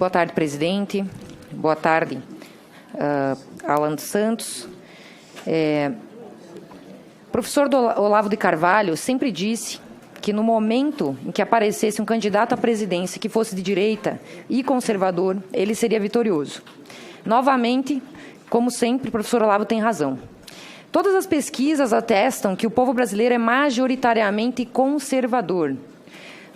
Boa tarde, presidente. Boa tarde, Alan dos Santos. Professor Olavo de Carvalho sempre disse que no momento em que aparecesse um candidato à presidência que fosse de direita e conservador, ele seria vitorioso. Novamente, como sempre, o professor Olavo tem razão. Todas as pesquisas atestam que o povo brasileiro é majoritariamente conservador.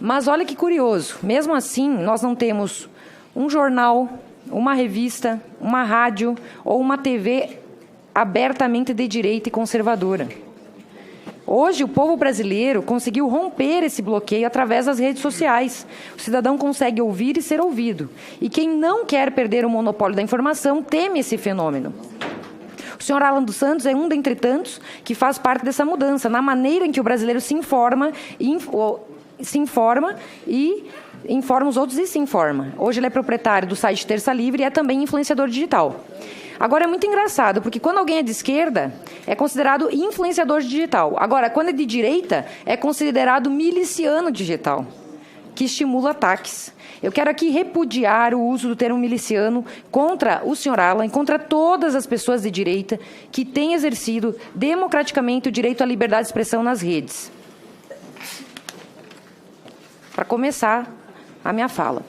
Mas olha que curioso, mesmo assim, nós não temos um jornal, uma revista, uma rádio ou uma TV abertamente de direita e conservadora. Hoje, o povo brasileiro conseguiu romper esse bloqueio através das redes sociais. O cidadão consegue ouvir e ser ouvido. E quem não quer perder o monopólio da informação teme esse fenômeno. O senhor Alan dos Santos é um dentre tantos que faz parte dessa mudança, na maneira em que o brasileiro se informa e informa os outros e se informa. Hoje ele é proprietário do site Terça Livre e é também influenciador digital. Agora, é muito engraçado, porque quando alguém é de esquerda, é considerado influenciador digital. Agora, quando é de direita, é considerado miliciano digital, que estimula ataques. Eu quero aqui repudiar o uso do termo miliciano contra o senhor Alan e contra todas as pessoas de direita que têm exercido democraticamente o direito à liberdade de expressão nas redes. Para começar a minha fala.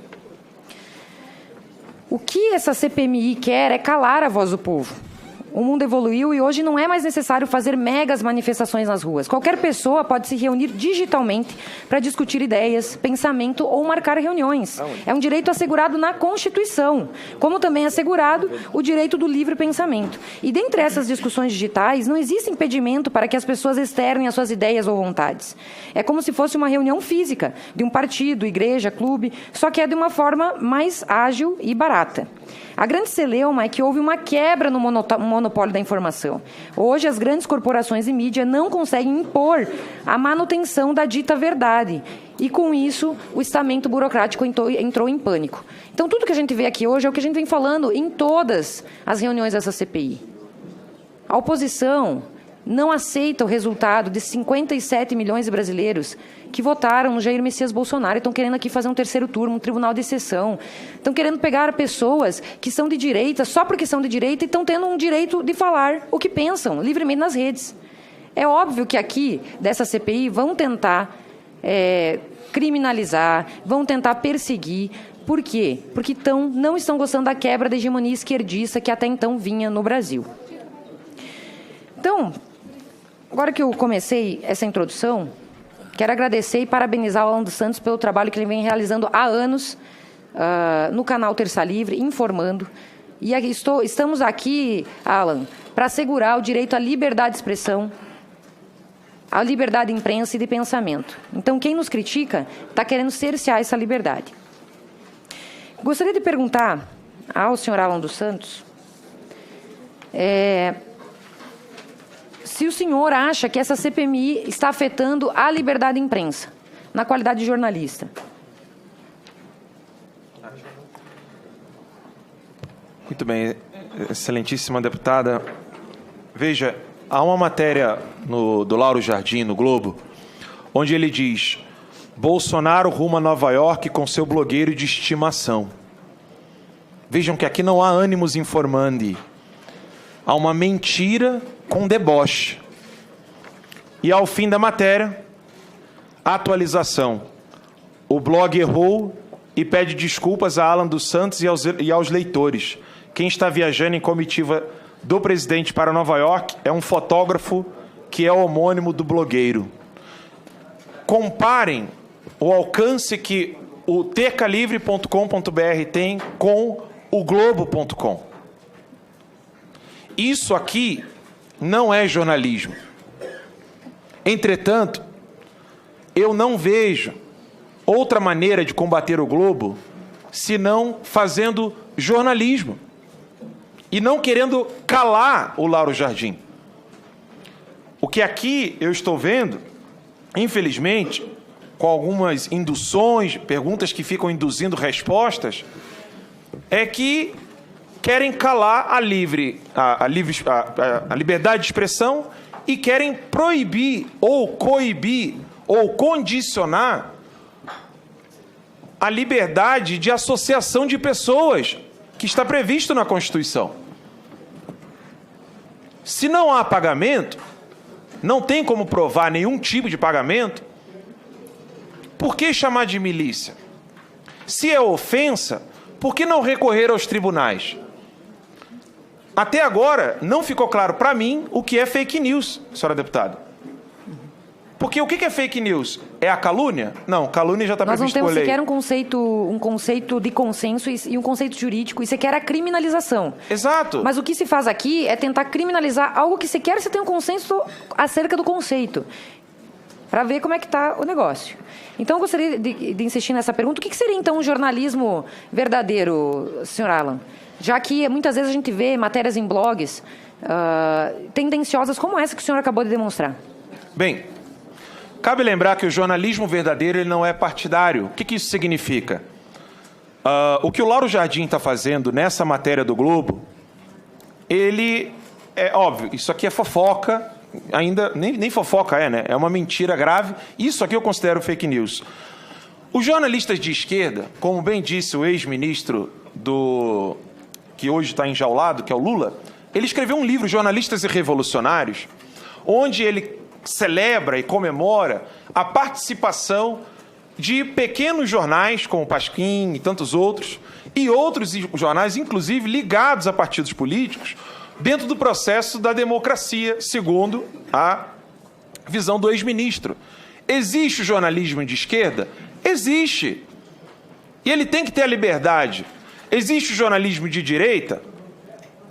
O que essa CPMI quer é calar a voz do povo. O mundo evoluiu e hoje não é mais necessário fazer megas manifestações nas ruas. Qualquer pessoa pode se reunir digitalmente para discutir ideias, pensamento ou marcar reuniões. É um direito assegurado na Constituição, como também é assegurado o direito do livre pensamento. E dentre essas discussões digitais, não existe impedimento para que as pessoas externem as suas ideias ou vontades. É como se fosse uma reunião física de um partido, igreja, clube, só que é de uma forma mais ágil e barata. A grande celeuma é que houve uma quebra no monopólio da informação. Hoje, as grandes corporações e mídia não conseguem impor a manutenção da dita verdade. E, com isso, o estamento burocrático entrou em pânico. Então, tudo que a gente vê aqui hoje é o que a gente vem falando em todas as reuniões dessa CPI. A oposição não aceita o resultado de 57 milhões de brasileiros que votaram no Jair Messias Bolsonaro e estão querendo aqui fazer um terceiro turno, um tribunal de exceção. Estão querendo pegar pessoas que são de direita, só porque são de direita, e estão tendo um direito de falar o que pensam, livremente nas redes. É óbvio que aqui, dessa CPI, vão tentar criminalizar, vão tentar perseguir. Por quê? Porque não estão gostando da quebra da hegemonia esquerdista que até então vinha no Brasil. Então, agora que eu comecei essa introdução, quero agradecer e parabenizar o Alan dos Santos pelo trabalho que ele vem realizando há anos no canal Terça Livre, informando. E estamos aqui, Alan, para assegurar o direito à liberdade de expressão, à liberdade de imprensa e de pensamento. Então, quem nos critica está querendo cercear essa liberdade. Gostaria de perguntar ao senhor Alan dos Santos se o senhor acha que essa CPMI está afetando a liberdade de imprensa, na qualidade de jornalista. Muito bem, excelentíssima deputada. Veja, há uma matéria do Lauro Jardim, no Globo, onde ele diz: Bolsonaro rumo a Nova York com seu blogueiro de estimação. Vejam que aqui não há ânimos informandi. Há uma mentira com deboche. E ao fim da matéria, atualização. O blog errou e pede desculpas a Alan dos Santos e aos leitores. Quem está viajando em comitiva do presidente para Nova York é um fotógrafo que é homônimo do blogueiro. Comparem o alcance que o tercalivre.com.br tem com o globo.com. Isso aqui não é jornalismo. Entretanto, eu não vejo outra maneira de combater o Globo senão fazendo jornalismo e não querendo calar o Lauro Jardim. O que aqui eu estou vendo, infelizmente, com algumas induções, perguntas que ficam induzindo respostas, é que querem calar a liberdade de expressão e querem proibir ou coibir ou condicionar a liberdade de associação de pessoas, que está previsto na Constituição. Se não há pagamento, não tem como provar nenhum tipo de pagamento, por que chamar de milícia? Se é ofensa, por que não recorrer aos tribunais? Até agora, não ficou claro para mim o que é fake news, senhora deputada. Porque o que é fake news? É a calúnia? Não, calúnia já está previsto por lei. Nós não temos sequer um conceito de consenso e um conceito jurídico, e sequer a criminalização. Exato. Mas o que se faz aqui é tentar criminalizar algo que sequer se tem um consenso acerca do conceito, para ver como é que está o negócio. Então, eu gostaria de insistir nessa pergunta. O que seria, então, um jornalismo verdadeiro, senhor Alan? Já que muitas vezes a gente vê matérias em blogs tendenciosas como essa que o senhor acabou de demonstrar. Bem, cabe lembrar que o jornalismo verdadeiro ele não é partidário. O que isso significa? O que o Lauro Jardim está fazendo nessa matéria do Globo, ele é óbvio, isso aqui é fofoca, ainda nem fofoca né? É uma mentira grave. Isso aqui eu considero fake news. Os jornalistas de esquerda, como bem disse o ex-ministro que hoje está enjaulado, que é o Lula, ele escreveu um livro, Jornalistas e Revolucionários, onde ele celebra e comemora a participação de pequenos jornais, como o Pasquim e tantos outros, e outros jornais, inclusive, ligados a partidos políticos, dentro do processo da democracia, segundo a visão do ex-ministro. Existe o jornalismo de esquerda? Existe. E ele tem que ter a liberdade. Existe o jornalismo de direita?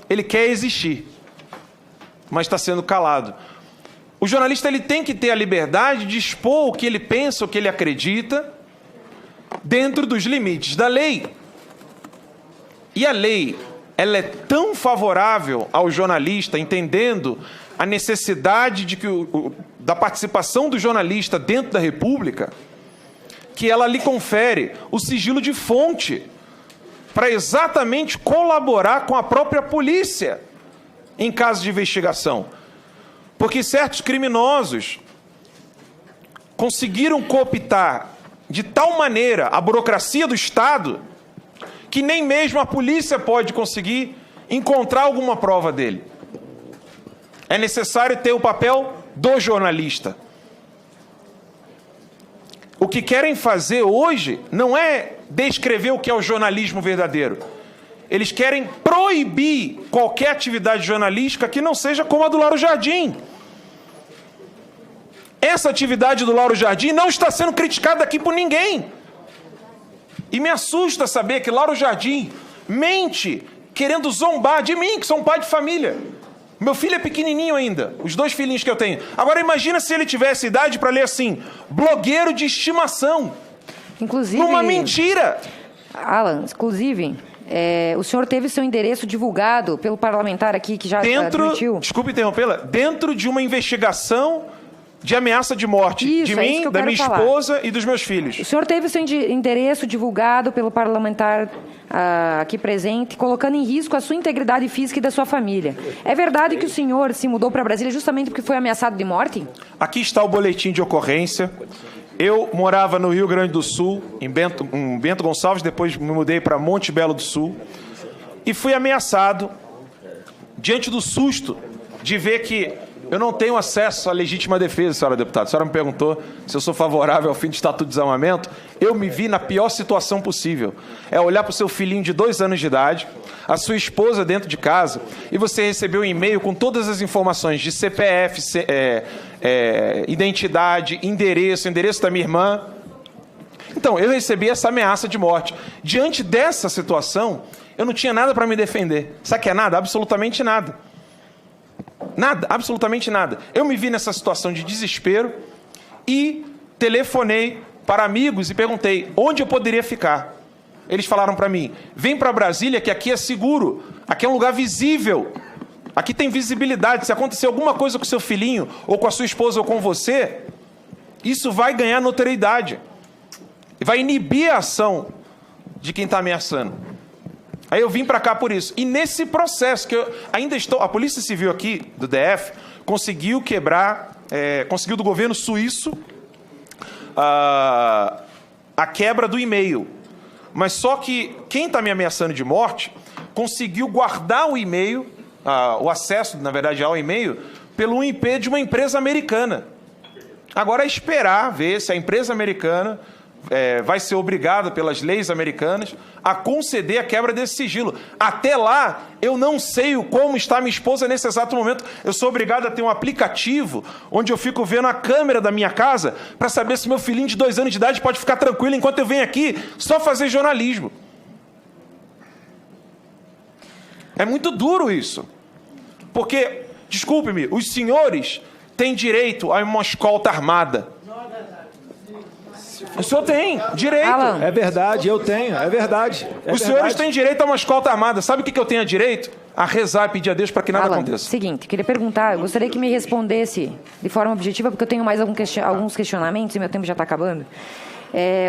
Ele quer existir, mas está sendo calado. O jornalista ele tem que ter a liberdade de expor o que ele pensa, o que ele acredita, dentro dos limites da lei. E a lei, ela é tão favorável ao jornalista, entendendo a necessidade da participação do jornalista dentro da República, que ela lhe confere o sigilo de fonte para exatamente colaborar com a própria polícia em caso de investigação. Porque certos criminosos conseguiram cooptar de tal maneira a burocracia do Estado que nem mesmo a polícia pode conseguir encontrar alguma prova dele. É necessário ter o papel do jornalista. O que querem fazer hoje não é descrever o que é o jornalismo verdadeiro. Eles querem proibir qualquer atividade jornalística que não seja como a do Lauro Jardim. Essa atividade do Lauro Jardim não está sendo criticada aqui por ninguém. E me assusta saber que Lauro Jardim mente querendo zombar de mim, que sou um pai de família. Meu filho é pequenininho ainda, os 2 filhinhos que eu tenho. Agora imagina se ele tivesse idade para ler assim, blogueiro de estimação. Inclusive, numa mentira. Alan, inclusive, o senhor teve seu endereço divulgado pelo parlamentar aqui, que já admitiu. Desculpe interrompê-la. Dentro de uma investigação de ameaça de morte de mim, da minha esposa e dos meus filhos. O senhor teve seu endereço divulgado pelo parlamentar aqui presente, colocando em risco a sua integridade física e da sua família. É verdade que o senhor se mudou para Brasília justamente porque foi ameaçado de morte? Aqui está o boletim de ocorrência. Eu morava no Rio Grande do Sul, em Bento Gonçalves, depois me mudei para Monte Belo do Sul, e fui ameaçado diante do susto de ver que eu não tenho acesso à legítima defesa, senhora deputada. A senhora me perguntou se eu sou favorável ao fim do Estatuto de Desarmamento. Eu me vi na pior situação possível. É olhar para o seu filhinho de 2 anos de idade, a sua esposa dentro de casa, e você recebeu um e-mail com todas as informações de CPF, identidade, endereço da minha irmã. Então, eu recebi essa ameaça de morte. Diante dessa situação, eu não tinha nada para me defender. Sabe o que é nada? Absolutamente nada. Nada, absolutamente nada. Eu me vi nessa situação de desespero e telefonei para amigos e perguntei onde eu poderia ficar. Eles falaram para mim, vem para Brasília que aqui é seguro, aqui é um lugar visível, aqui tem visibilidade. Se acontecer alguma coisa com seu filhinho, ou com a sua esposa, ou com você, isso vai ganhar notoriedade. Vai inibir a ação de quem está ameaçando. Aí eu vim para cá por isso. E nesse processo, que eu ainda estou... A Polícia Civil aqui, do DF, conseguiu quebrar... conseguiu do governo suíço a quebra do e-mail. Mas só que quem está me ameaçando de morte conseguiu guardar o e-mail, o acesso, na verdade, ao e-mail, pelo IP de uma empresa americana. Agora é esperar ver se a empresa americana vai ser obrigada pelas leis americanas a conceder a quebra desse sigilo. Até lá, eu não sei como está minha esposa nesse exato momento. Eu sou obrigado a ter um aplicativo onde eu fico vendo a câmera da minha casa para saber se meu filhinho de 2 anos de idade pode ficar tranquilo enquanto eu venho aqui só fazer jornalismo. É muito duro isso. Porque, desculpe-me, os senhores têm direito a uma escolta armada. O senhor tem direito. Alan. É verdade, eu tenho, é verdade. Os senhores têm direito a uma escolta armada. Sabe o que eu tenho direito? A rezar e pedir a Deus para que nada Alan, aconteça. Seguinte, queria perguntar, eu gostaria que me respondesse de forma objetiva, porque eu tenho mais alguns questionamentos e meu tempo já está acabando.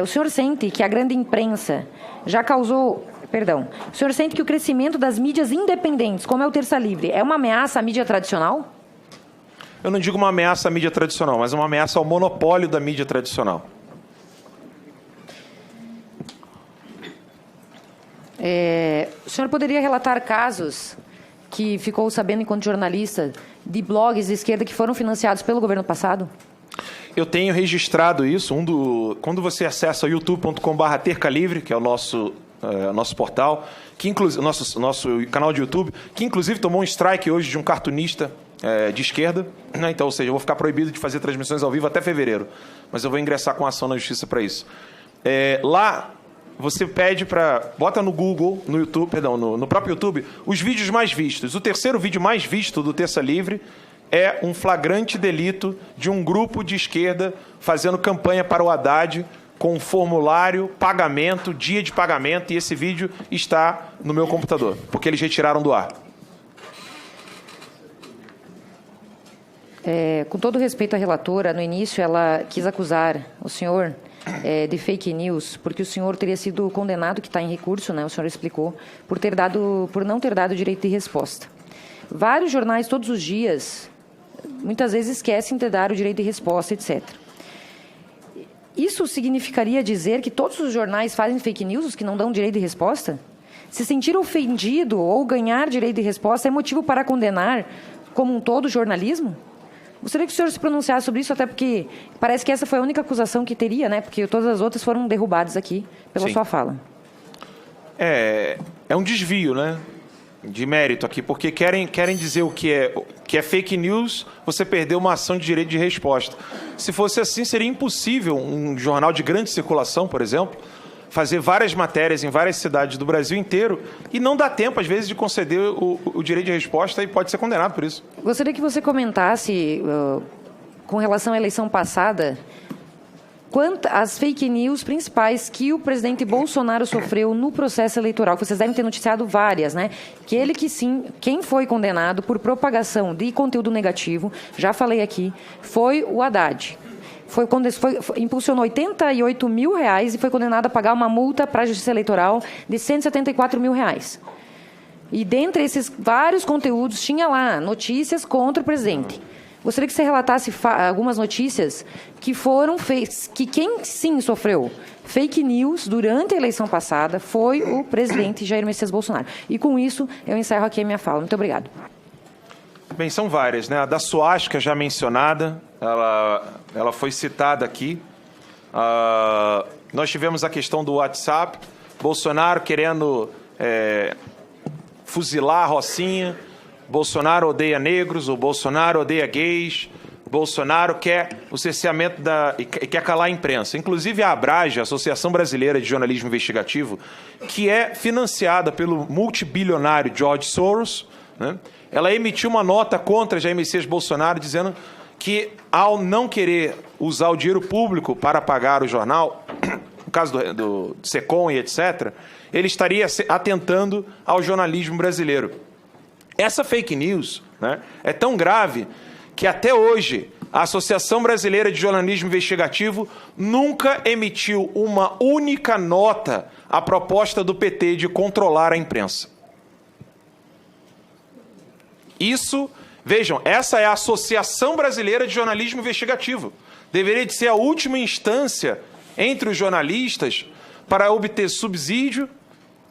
O senhor sente que a grande imprensa já causou... Perdão. O senhor sente que o crescimento das mídias independentes, como é o Terça Livre, é uma ameaça à mídia tradicional? Eu não digo uma ameaça à mídia tradicional, mas uma ameaça ao monopólio da mídia tradicional. O senhor poderia relatar casos que ficou sabendo enquanto jornalista de blogs de esquerda que foram financiados pelo governo passado? Eu tenho registrado isso. Quando você acessa youtube.com/tercalivre, que é o nosso portal, que nosso canal de YouTube, que inclusive tomou um strike hoje de um cartunista de esquerda, né? Então, ou seja, eu vou ficar proibido de fazer transmissões ao vivo até fevereiro, mas eu vou ingressar com ação na justiça para isso. Lá você pede bota no Google, no YouTube, perdão, no próprio YouTube, os vídeos mais vistos. O terceiro vídeo mais visto do Terça Livre é um flagrante delito de um grupo de esquerda fazendo campanha para o Haddad com formulário, pagamento, dia de pagamento, e esse vídeo está no meu computador, porque eles retiraram do ar. Com todo respeito à relatora, no início ela quis acusar o senhor de fake news, porque o senhor teria sido condenado, que está em recurso, né? O senhor explicou, por não ter dado direito de resposta. Vários jornais, todos os dias, muitas vezes esquecem de dar o direito de resposta, etc. Isso significaria dizer que todos os jornais fazem fake news, os que não dão direito de resposta? Se sentir ofendido ou ganhar direito de resposta é motivo para condenar, como um todo, o jornalismo? Gostaria que o senhor se pronunciasse sobre isso, até porque parece que essa foi a única acusação que teria, né? Porque todas as outras foram derrubadas aqui pela sua fala. É um desvio, né, de mérito aqui, porque querem dizer o que é fake news, você perdeu uma ação de direito de resposta. Se fosse assim, seria impossível um jornal de grande circulação, por exemplo, fazer várias matérias em várias cidades do Brasil inteiro e não dá tempo, às vezes, de conceder o direito de resposta e pode ser condenado por isso. Gostaria que você comentasse, com relação à eleição passada, as fake news principais que o presidente Bolsonaro sofreu no processo eleitoral, que vocês devem ter noticiado várias, né? Quem foi condenado por propagação de conteúdo negativo, já falei aqui, foi o Haddad. Impulsionou R$88 mil e foi condenado a pagar uma multa para a Justiça Eleitoral de R$174 mil. E dentre esses vários conteúdos, tinha lá notícias contra o presidente. Gostaria que você relatasse algumas notícias que foram feitas, que quem sim sofreu fake news durante a eleição passada foi o presidente Jair Messias Bolsonaro. E com isso, eu encerro aqui a minha fala. Muito obrigado. Bem, são várias, né? A da suástica já mencionada, ela foi citada aqui. Nós tivemos a questão do WhatsApp, Bolsonaro querendo fuzilar a Rocinha, Bolsonaro odeia negros, o Bolsonaro odeia gays, Bolsonaro quer o cerceamento e quer calar a imprensa. Inclusive a ABRAGE, a Associação Brasileira de Jornalismo Investigativo, que é financiada pelo multibilionário George Soros, né? Ela emitiu uma nota contra Jair Messias Bolsonaro, dizendo que, ao não querer usar o dinheiro público para pagar o jornal, no caso do SECOM e etc., ele estaria atentando ao jornalismo brasileiro. Essa fake news, né, é tão grave que, até hoje, a Associação Brasileira de Jornalismo Investigativo nunca emitiu uma única nota à proposta do PT de controlar a imprensa. Isso, vejam, essa é a Associação Brasileira de Jornalismo Investigativo. Deveria de ser a última instância entre os jornalistas para obter subsídio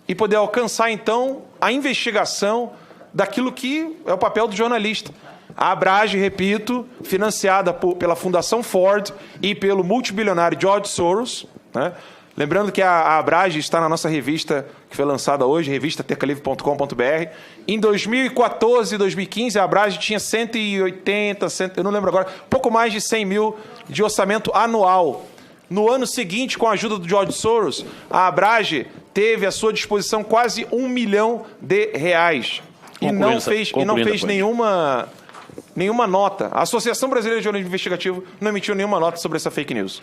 e poder alcançar, então, a investigação daquilo que é o papel do jornalista. A Abrage, repito, financiada pela Fundação Ford e pelo multibilionário George Soros, né? Lembrando que a Abrage está na nossa revista, que foi lançada hoje, revista tercalivre.com.br. Em 2014 e 2015, a Abrage tinha 180, eu não lembro agora, pouco mais de 100 mil de orçamento anual. No ano seguinte, com a ajuda do George Soros, a Abrage teve à sua disposição quase R$1 milhão. E não fez nenhuma nota. A Associação Brasileira de Jornalismo Investigativo não emitiu nenhuma nota sobre essa fake news.